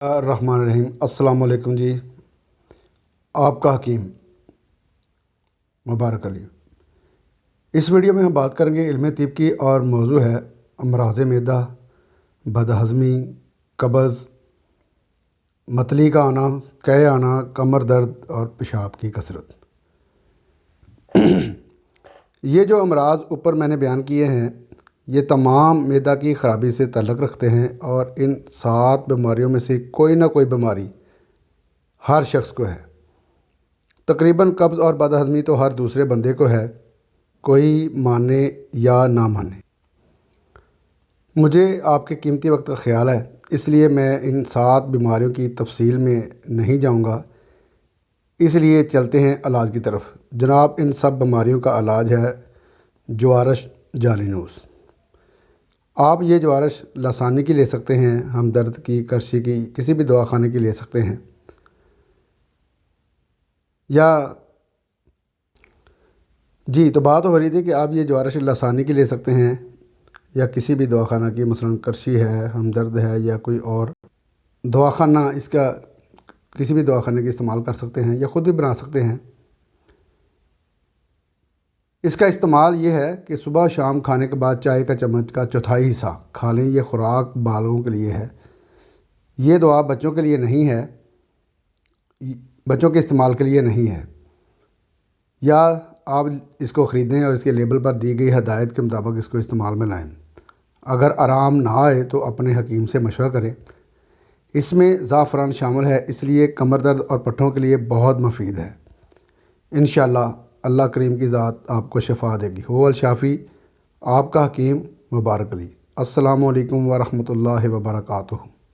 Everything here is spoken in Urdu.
الرحمن الرحیم۔ السلام علیکم جی، آپ کا حکیم مبارک علی۔ اس ویڈیو میں ہم بات کریں گے علم طب کی، اور موضوع ہے امراض معدہ، بدہضمی، قبض، متلی کا آنا، قے آنا، کمر درد اور پیشاب کی کثرت۔ یہ جو امراض اوپر میں نے بیان کیے ہیں یہ تمام معدہ کی خرابی سے تعلق رکھتے ہیں، اور ان 7 بیماریوں میں سے کوئی نہ کوئی بیماری ہر شخص کو ہے۔ تقریباً قبض اور بدہضمی تو ہر دوسرے بندے کو ہے، کوئی مانے یا نہ مانے۔ مجھے آپ کے قیمتی وقت کا خیال ہے، اس لیے میں ان 7 بیماریوں کی تفصیل میں نہیں جاؤں گا، اس لیے چلتے ہیں علاج کی طرف۔ جناب، ان سب بیماریوں کا علاج ہے جوارش جالینوس۔ آپ یہ جوارش لسانی کی لے سکتے ہیں، ہمدرد کی، کرشی کی، کسی بھی دواخانے کی لے سکتے ہیں، تو بات ہو رہی تھی کہ آپ یہ جوارش لسانی کی لے سکتے ہیں یا کسی بھی دواخانہ کی، مثلا کرشی ہے، ہمدرد ہے، یا کوئی اور دواخانہ اس کا کسی بھی دواخانے کی استعمال کر سکتے ہیں، یا خود بھی بنا سکتے ہیں۔ اس کا استعمال یہ ہے کہ صبح و شام کھانے کے بعد چائے کا چمچ کا چوتھائی حصہ کھا لیں۔ یہ خوراک بالغوں کے لیے ہے، یہ دوا بچوں کے لیے نہیں ہے، بچوں کے استعمال کے لیے نہیں ہے۔ یا آپ اس کو خریدیں اور اس کے لیبل پر دی گئی ہدایت کے مطابق اس کو استعمال میں لائیں۔ اگر آرام نہ آئے تو اپنے حکیم سے مشورہ کریں۔ اس میں زعفران شامل ہے، اس لیے کمر درد اور پٹھوں کے لیے بہت مفید ہے۔ انشاءاللہ اللہ کریم کی ذات آپ کو شفا دے گی۔ هو الشافی، آپ کا حکیم مبارک علی۔ السلام علیکم ورحمۃ اللہ وبرکاتہ۔